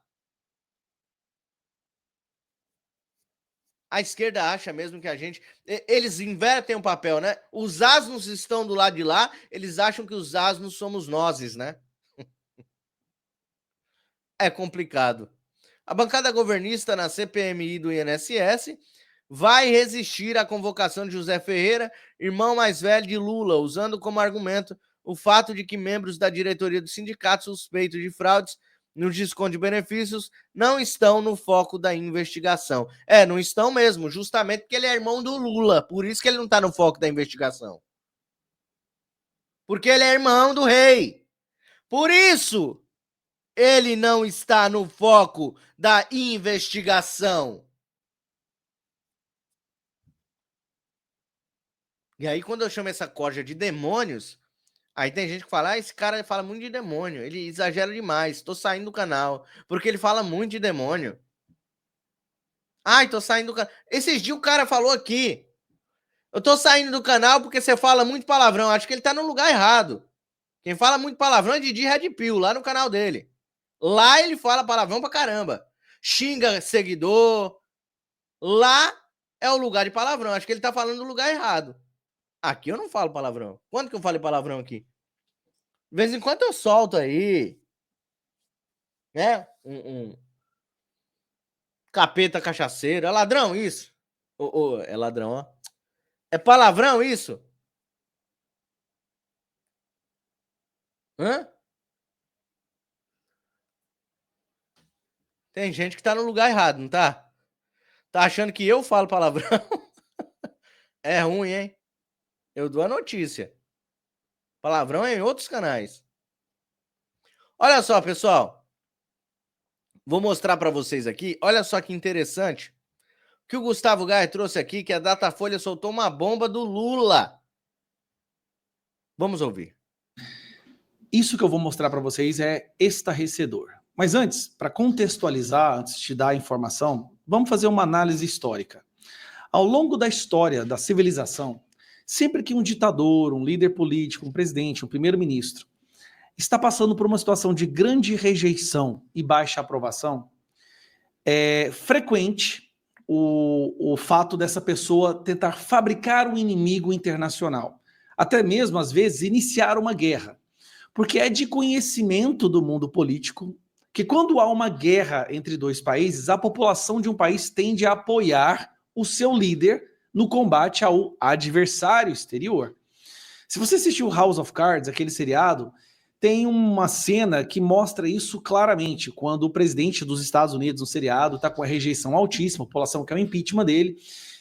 A esquerda acha mesmo que a gente... Eles invertem o papel, né? Os asnos estão do lado de lá, eles acham que os asnos somos nós, né? É complicado. A bancada governista na CPMI do INSS vai resistir à convocação de José Ferreira, irmão mais velho de Lula, usando como argumento o fato de que membros da diretoria do sindicato suspeitos de fraudes no desconto de benefícios não estão no foco da investigação. Não estão mesmo, justamente porque ele é irmão do Lula, por isso que ele não está no foco da investigação. Porque ele é irmão do rei. Por isso, ele não está no foco da investigação. E aí, quando eu chamo essa corja de demônios, aí tem gente que fala, esse cara fala muito de demônio, ele exagera demais, tô saindo do canal, porque ele fala muito de demônio. Ai, tô saindo do canal. Esses dias o cara falou aqui, eu tô saindo do canal porque você fala muito palavrão, acho que ele tá no lugar errado. Quem fala muito palavrão é Didi Red Pill, lá no canal dele. Lá ele fala palavrão pra caramba. Xinga seguidor, Lá é o lugar de palavrão. Acho que ele tá falando do lugar errado. Aqui eu não falo palavrão. Quando que eu falei palavrão aqui? De vez em quando eu solto aí. Né? Capeta cachaceiro. É ladrão isso? É ladrão, ó. É palavrão isso? Hã? Tem gente que tá no lugar errado, não tá? Tá achando que eu falo palavrão? É ruim, hein? Eu dou a notícia. Palavrão é em outros canais. Olha só, pessoal. Vou mostrar para vocês aqui. Olha só que interessante. O que o Gustavo Gaia trouxe aqui, que a Datafolha soltou uma bomba do Lula. Vamos ouvir. Isso que eu vou mostrar para vocês é estarrecedor. Mas antes, para contextualizar, antes de dar a informação, vamos fazer uma análise histórica. Ao longo da história da civilização, sempre que um ditador, um líder político, um presidente, um primeiro-ministro está passando por uma situação de grande rejeição e baixa aprovação, é frequente o fato dessa pessoa tentar fabricar um inimigo internacional. Até mesmo, às vezes, iniciar uma guerra. Porque é de conhecimento do mundo político que quando há uma guerra entre dois países, a população de um país tende a apoiar o seu líder no combate ao adversário exterior. Se você assistiu House of Cards, aquele seriado, tem uma cena que mostra isso claramente, quando o presidente dos Estados Unidos, no seriado, está com a rejeição altíssima, a população quer o impeachment dele,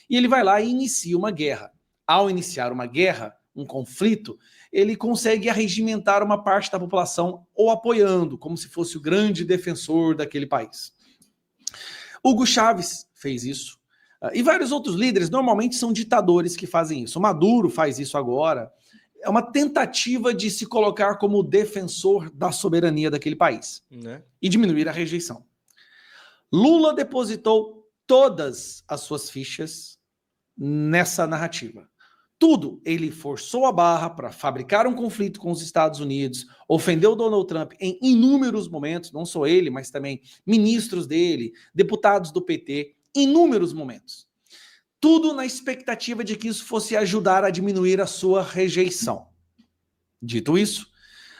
e ele vai lá e inicia uma guerra. Ao iniciar uma guerra, um conflito, ele consegue arregimentar uma parte da população ou apoiando, como se fosse o grande defensor daquele país. Hugo Chávez fez isso. E vários outros líderes, normalmente são ditadores que fazem isso. O Maduro faz isso agora. É uma tentativa de se colocar como defensor da soberania daquele país, né? E diminuir a rejeição. Lula depositou todas as suas fichas nessa narrativa. Tudo, ele forçou a barra para fabricar um conflito com os Estados Unidos, ofendeu Donald Trump em inúmeros momentos, não só ele, mas também ministros dele, deputados do PT, inúmeros momentos. Tudo na expectativa de que isso fosse ajudar a diminuir a sua rejeição. Dito isso,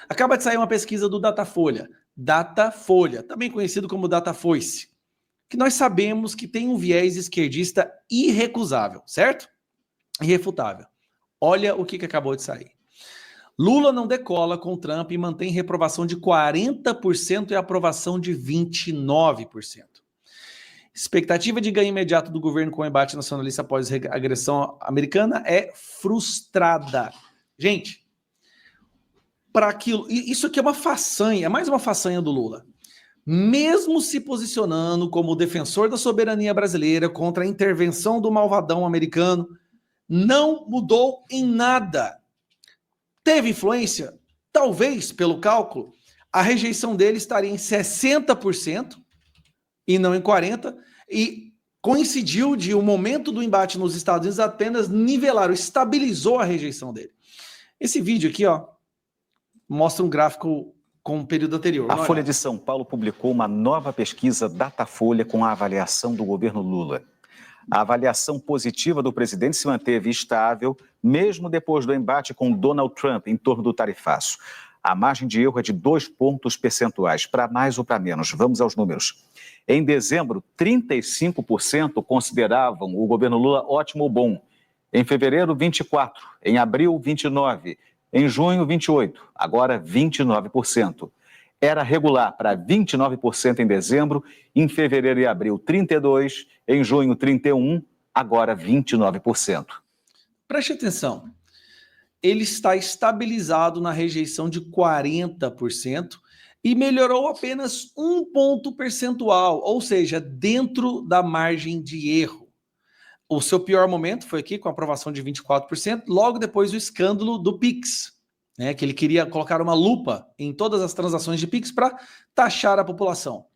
acaba de sair uma pesquisa do Datafolha, também conhecido como Datafoice, que nós sabemos que tem um viés esquerdista irrecusável, certo? Irrefutável. Olha o que acabou de sair. Lula não decola com Trump e mantém reprovação de 40% e aprovação de 29%. Expectativa de ganho imediato do governo com o embate nacionalista após a agressão americana é frustrada. Gente, para aquilo, isso aqui é uma façanha, é mais uma façanha do Lula. Mesmo se posicionando como defensor da soberania brasileira contra a intervenção do malvadão americano, não mudou em nada. Teve influência? Talvez, pelo cálculo, a rejeição dele estaria em 60% e não em 40%, e coincidiu de o momento do embate nos Estados Unidos apenas nivelar, estabilizou a rejeição dele. Esse vídeo aqui, ó, mostra um gráfico com o período anterior. A Folha de São Paulo publicou uma nova pesquisa Datafolha com a avaliação do governo Lula. A avaliação positiva do presidente se manteve estável, mesmo depois do embate com Donald Trump em torno do tarifaço. A margem de erro é de 2 pontos percentuais, para mais ou para menos. Vamos aos números. Em dezembro, 35% consideravam o governo Lula ótimo ou bom. Em fevereiro, 24%. Em abril, 29%. Em junho, 28%. Agora, 29%. Era regular para 29% em dezembro, em fevereiro e abril 32%, em junho 31%, agora 29%. Preste atenção, ele está estabilizado na rejeição de 40% e melhorou apenas 1 ponto percentual, ou seja, dentro da margem de erro. O seu pior momento foi aqui com a aprovação de 24%, logo depois do escândalo do Pix, né, que ele queria colocar uma lupa em todas as transações de Pix para taxar a população.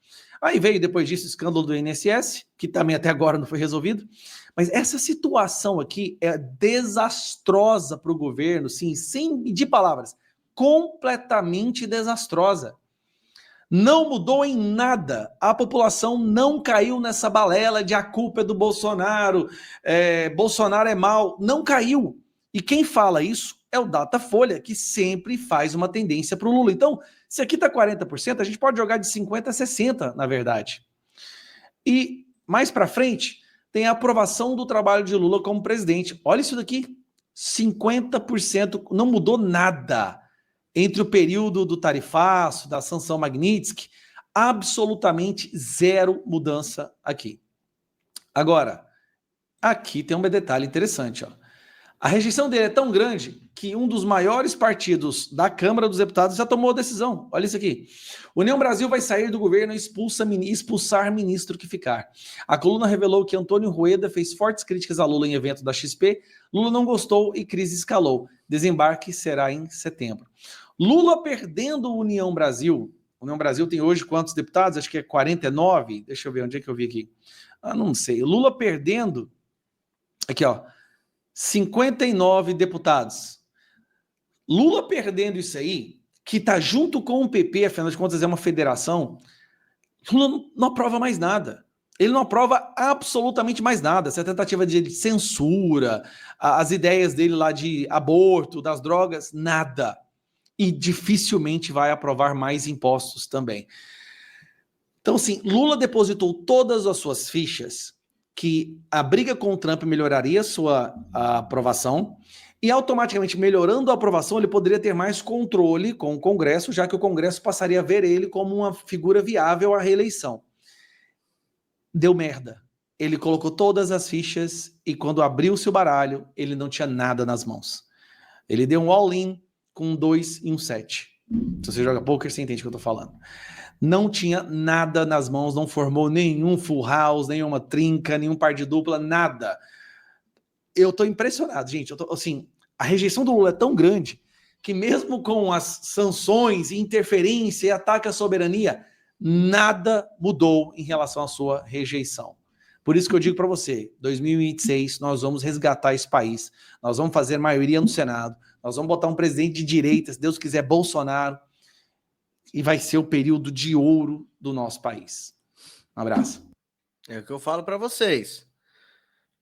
Aí veio depois disso o escândalo do INSS, que também até agora não foi resolvido. Mas essa situação aqui é desastrosa para o governo, sim, sem medir palavras, completamente desastrosa. Não mudou em nada. A população não caiu nessa balela de a culpa é do Bolsonaro, Bolsonaro é mal. Não caiu. E quem fala isso é o Datafolha, que sempre faz uma tendência para o Lula. Então, se aqui está 40%, a gente pode jogar de 50% a 60%, na verdade. E mais para frente, tem a aprovação do trabalho de Lula como presidente. Olha isso daqui, 50%, não mudou nada. Entre o período do tarifaço, da sanção Magnitsky, absolutamente zero mudança aqui. Agora, aqui tem um detalhe interessante. Ó. A rejeição dele é tão grande que um dos maiores partidos da Câmara dos Deputados já tomou a decisão. Olha isso aqui. União Brasil vai sair do governo e expulsar ministro que ficar. A coluna revelou que Antônio Rueda fez fortes críticas a Lula em evento da XP. Lula não gostou e crise escalou. Desembarque será em setembro. Lula perdendo o União Brasil. União Brasil tem hoje quantos deputados? Acho que é 49. Deixa eu ver, onde é que eu vi aqui? Não sei. Lula perdendo... Aqui, ó. 59 deputados. Lula perdendo isso aí, que tá junto com o PP, afinal de contas é uma federação, Lula não aprova mais nada. Ele não aprova absolutamente mais nada. Essa tentativa de censura, as ideias dele lá de aborto, das drogas, nada. E dificilmente vai aprovar mais impostos também. Então, assim, Lula depositou todas as suas fichas que a briga com o Trump melhoraria a aprovação e automaticamente melhorando a aprovação ele poderia ter mais controle com o Congresso, já que o Congresso passaria a ver ele como uma figura viável à reeleição. Deu merda. Ele colocou todas as fichas e quando abriu-se o baralho, ele não tinha nada nas mãos. Ele deu um all-in com um 2 e um 7. Se você joga poker, você entende o que eu tô falando. Não tinha nada nas mãos, não formou nenhum full house, nenhuma trinca, nenhum par de dupla, nada. Eu tô impressionado, gente. Assim, a rejeição do Lula é tão grande que mesmo com as sanções, interferência e ataque à soberania, nada mudou em relação à sua rejeição. Por isso que eu digo para você, 2026 nós vamos resgatar esse país, nós vamos fazer maioria no Senado, nós vamos botar um presidente de direita, se Deus quiser, Bolsonaro, e vai ser o período de ouro do nosso país. Um abraço. É o que eu falo para vocês.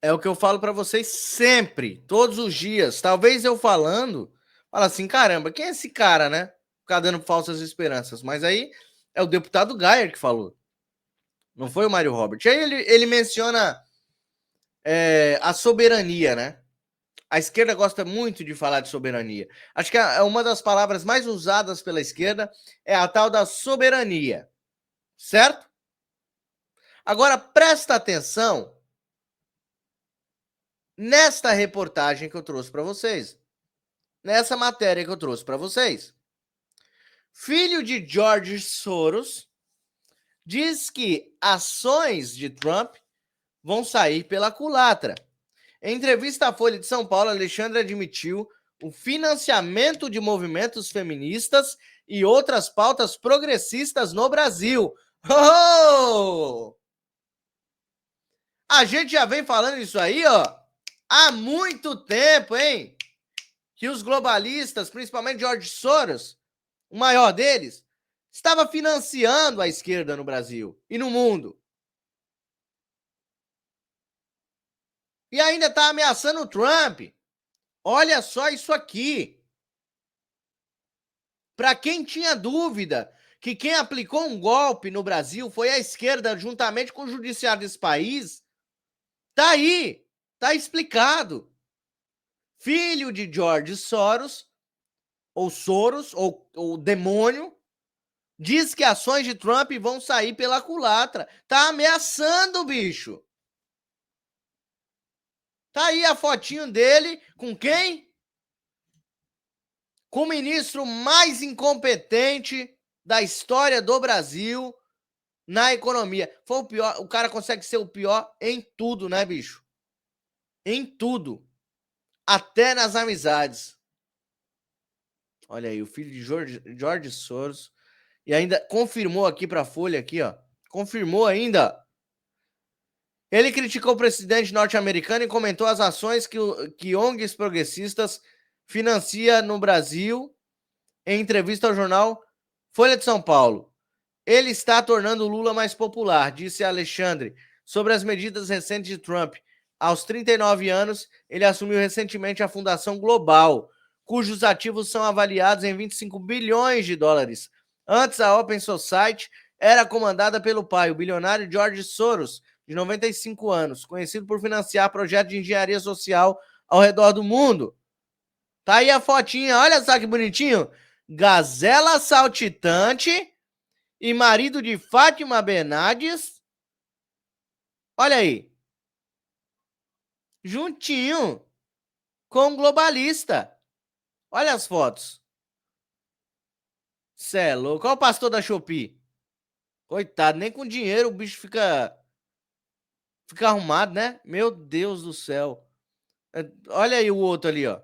É o que eu falo para vocês sempre, todos os dias. Talvez eu falando, fala assim, caramba, quem é esse cara, né? Ficar dando falsas esperanças. Mas aí é o deputado Gayer que falou. Não foi o Mário Robert. Aí ele menciona a soberania, né? A esquerda gosta muito de falar de soberania. Acho que uma das palavras mais usadas pela esquerda é a tal da soberania. Certo? Agora, presta atenção nesta reportagem que eu trouxe para vocês. Nessa matéria que eu trouxe para vocês. Filho de George Soros diz que ações de Trump vão sair pela culatra. Em entrevista à Folha de São Paulo, Alexandre admitiu o financiamento de movimentos feministas e outras pautas progressistas no Brasil. Oh! A gente já vem falando isso aí, ó, há muito tempo, hein? Que os globalistas, principalmente George Soros, o maior deles, estava financiando a esquerda no Brasil e no mundo. E ainda está ameaçando o Trump. Olha só isso aqui. Para quem tinha dúvida que quem aplicou um golpe no Brasil foi a esquerda juntamente com o judiciário desse país, tá aí, tá explicado. Filho de George Soros, ou demônio, diz que ações de Trump vão sair pela culatra. Tá ameaçando, bicho. Tá aí a fotinho dele com quem? Com o ministro mais incompetente da história do Brasil na economia. Foi o pior. O cara consegue ser o pior em tudo, né, bicho? Em tudo. Até nas amizades. Olha aí, o filho de George Soros. E ainda confirmou aqui para a Folha, aqui, ó. Confirmou ainda. Ele criticou o presidente norte-americano e comentou as ações que ONGs progressistas financia no Brasil em entrevista ao jornal Folha de São Paulo. Ele está tornando o Lula mais popular, disse Alexandre, sobre as medidas recentes de Trump. Aos 39 anos, ele assumiu recentemente a Fundação Global, cujos ativos são avaliados em 25 bilhões de dólares. Antes, a Open Society era comandada pelo pai, o bilionário George Soros, de 95 anos, conhecido por financiar projetos de engenharia social ao redor do mundo. Tá aí a fotinha, olha só que bonitinho. Gazela saltitante e marido de Fátima Bernardes. Olha aí. Juntinho com o globalista. Olha as fotos. Cê é louco. Olha o pastor da Shopee. Coitado, nem com dinheiro o bicho fica arrumado, né? Meu Deus do céu. Olha aí o outro ali, ó.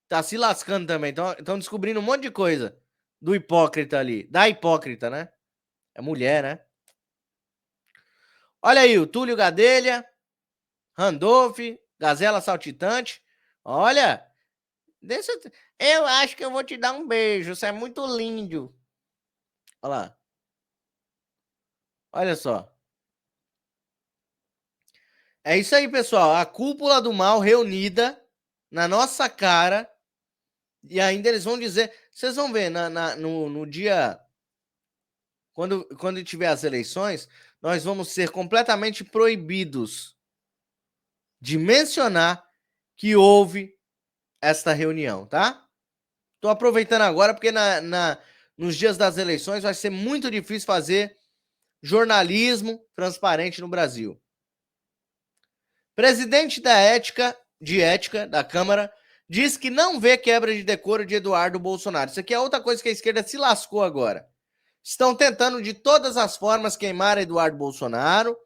Tá se lascando também. Estão descobrindo um monte de coisa do hipócrita ali. Da hipócrita, né? É mulher, né? Olha aí o Túlio Gadelha, Randolph, Gazela Saltitante. Olha, eu acho que eu vou te dar um beijo. Você é muito lindo. Olha lá. Olha só. É isso aí, pessoal. A cúpula do mal reunida na nossa cara. E ainda eles vão dizer... Vocês vão ver no dia... Quando tiver as eleições, nós vamos ser completamente proibidos de mencionar que houve esta reunião, tá? Tô aproveitando agora porque nos dias das eleições vai ser muito difícil fazer jornalismo transparente no Brasil. Presidente de ética da Câmara diz que não vê quebra de decoro de Eduardo Bolsonaro. Isso aqui é outra coisa que a esquerda se lascou agora. Estão tentando de todas as formas queimar Eduardo Bolsonaro,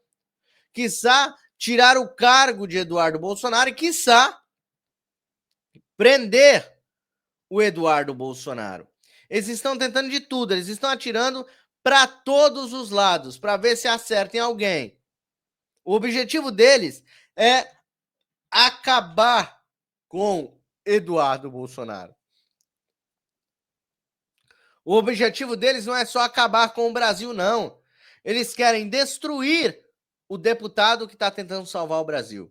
quiçá tirar o cargo de Eduardo Bolsonaro e quiçá prender o Eduardo Bolsonaro. Eles estão tentando de tudo, eles estão atirando para todos os lados, para ver se acertam alguém. O objetivo deles é acabar com Eduardo Bolsonaro. O objetivo deles não é só acabar com o Brasil, não. Eles querem destruir o deputado que está tentando salvar o Brasil.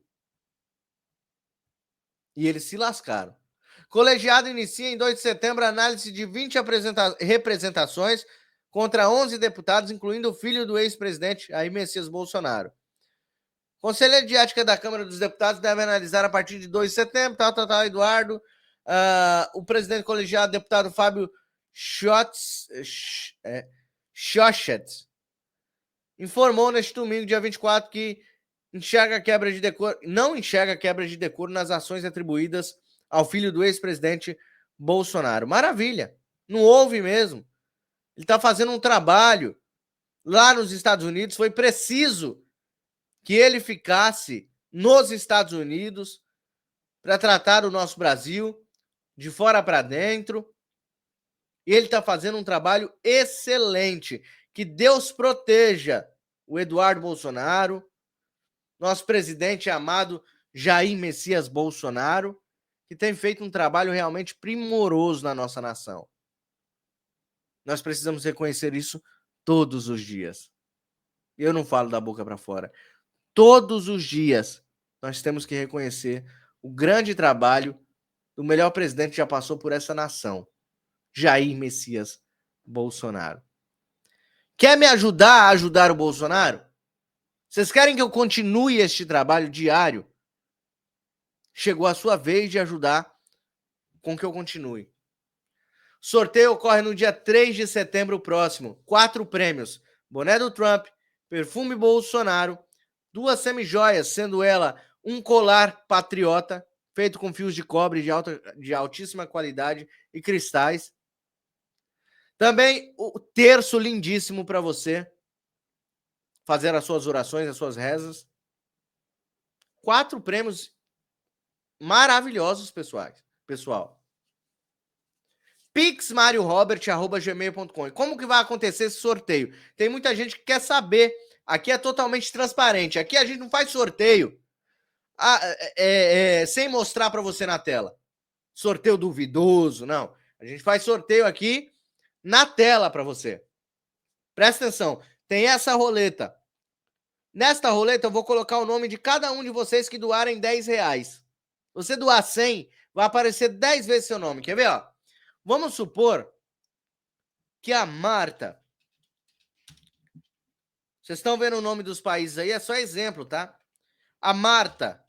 E eles se lascaram. Colegiado inicia em 2 de setembro a análise de 20 representações contra 11 deputados, incluindo o filho do ex-presidente Jair Messias Bolsonaro. Conselheiro de Ética da Câmara dos Deputados deve analisar a partir de 2 de setembro, Eduardo. O presidente colegiado, deputado Fábio Schochet, informou neste domingo, dia 24, que não enxerga quebra de decoro nas ações atribuídas ao filho do ex-presidente Bolsonaro. Maravilha, não houve mesmo. Ele está fazendo um trabalho lá nos Estados Unidos, foi preciso que ele ficasse nos Estados Unidos para tratar o nosso Brasil de fora para dentro. E ele está fazendo um trabalho excelente. Que Deus proteja o Eduardo Bolsonaro, nosso presidente amado Jair Messias Bolsonaro, que tem feito um trabalho realmente primoroso na nossa nação. Nós precisamos reconhecer isso todos os dias. Eu não falo da boca para fora. Todos os dias nós temos que reconhecer o grande trabalho do melhor presidente que já passou por essa nação, Jair Messias Bolsonaro. Quer me ajudar a ajudar o Bolsonaro? Vocês querem que eu continue este trabalho diário? Chegou a sua vez de ajudar com que eu continue. Sorteio ocorre no dia 3 de setembro próximo. 4 prêmios. Boné do Trump, perfume Bolsonaro, 2 semijoias, sendo ela um colar patriota, feito com fios de cobre de altíssima qualidade e cristais. Também o terço lindíssimo para você fazer as suas orações, as suas rezas. 4 prêmios maravilhosos, pessoal. pixmariorobert@gmail.com. E como que vai acontecer esse sorteio? Tem muita gente que quer saber. Aqui é totalmente transparente. Aqui a gente não faz sorteio sem mostrar para você na tela. Sorteio duvidoso, não. A gente faz sorteio aqui na tela para você. Presta atenção. Tem essa roleta. Nesta roleta eu vou colocar o nome de cada um de vocês que doarem R$10. Se você doar 100, vai aparecer 10 vezes seu nome. Quer ver, ó? Vamos supor que a Marta... Vocês estão vendo o nome dos países aí? É só exemplo, tá? A Marta,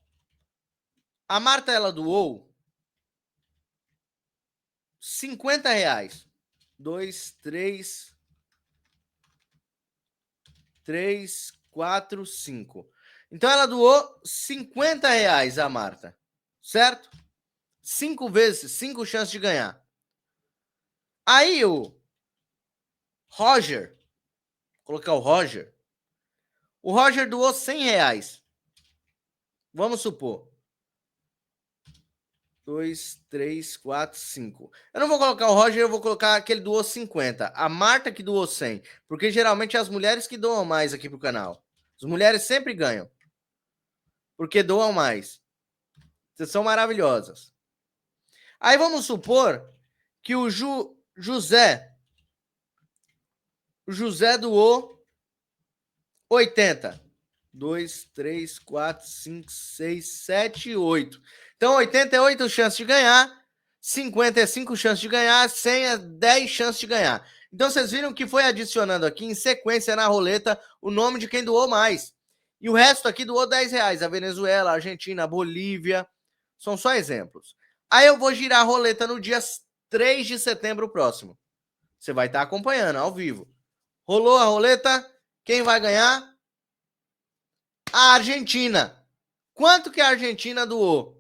ela doou R$50. 2, 3, 4, 5. Então ela doou R$50, a Marta. Certo? 5 vezes, 5 chances de ganhar. Aí o Roger, vou colocar o Roger. O Roger doou R$100. Vamos supor. 2, 3, 4, 5. Eu não vou colocar o Roger, eu vou colocar que ele doou 50. A Marta que doou 100. Porque geralmente é as mulheres que doam mais aqui pro canal. As mulheres sempre ganham. Porque doam mais. Vocês são maravilhosas. Aí vamos supor que o José doou 80. 2, 3, 4, 5, 6, 7, 8. Então, 88 chances de ganhar, 55 chances de ganhar, 100 é 10 chances de ganhar. Então, vocês viram que foi adicionando aqui, em sequência, na roleta, o nome de quem doou mais. E o resto aqui doou R$10. A Venezuela, a Argentina, a Bolívia. São só exemplos. Aí eu vou girar a roleta no dia 3 de setembro próximo. Você vai estar acompanhando, ao vivo. Rolou a roleta? Quem vai ganhar? A Argentina. Quanto que a Argentina doou?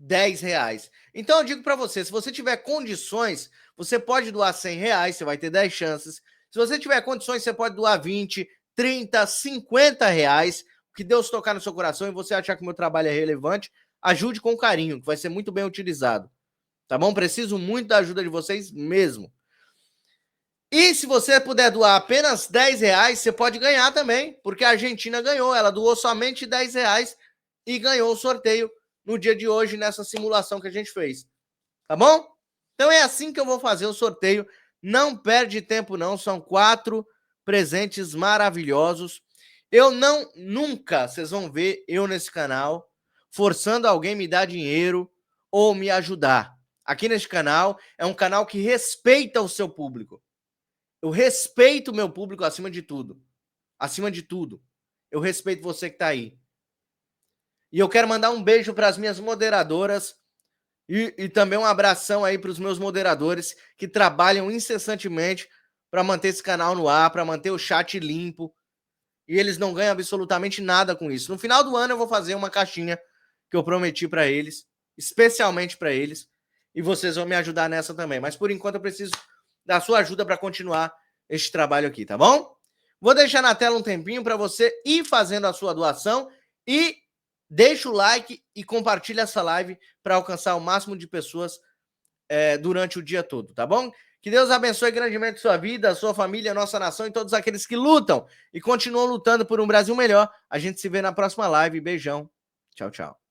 R$10. Então eu digo para você, se você tiver condições, você pode doar R$100, você vai ter 10 chances. Se você tiver condições, você pode doar 20, 30, R$50. O que Deus tocar no seu coração e você achar que o meu trabalho é relevante, ajude com carinho, que vai ser muito bem utilizado. Tá bom? Preciso muito da ajuda de vocês mesmo. E se você puder doar apenas R$10, você pode ganhar também, porque a Argentina ganhou. Ela doou somente R$10 e ganhou o sorteio no dia de hoje, nessa simulação que a gente fez. Tá bom? Então é assim que eu vou fazer o sorteio. Não perde tempo não, são 4 presentes maravilhosos. Eu nunca, vocês vão ver eu nesse canal, forçando alguém me dar dinheiro ou me ajudar. Aqui nesse canal, é um canal que respeita o seu público. Eu respeito o meu público acima de tudo. Acima de tudo. Eu respeito você que está aí. E eu quero mandar um beijo para as minhas moderadoras e também um abração aí para os meus moderadores que trabalham incessantemente para manter esse canal no ar, para manter o chat limpo. E eles não ganham absolutamente nada com isso. No final do ano eu vou fazer uma caixinha que eu prometi para eles, especialmente para eles. E vocês vão me ajudar nessa também. Mas por enquanto eu preciso da sua ajuda para continuar este trabalho aqui, tá bom? Vou deixar na tela um tempinho para você ir fazendo a sua doação e deixa o like e compartilha essa live para alcançar o máximo de pessoas durante o dia todo, tá bom? Que Deus abençoe grandemente sua vida, a sua família, a nossa nação e todos aqueles que lutam e continuam lutando por um Brasil melhor. A gente se vê na próxima live. Beijão. Tchau, tchau.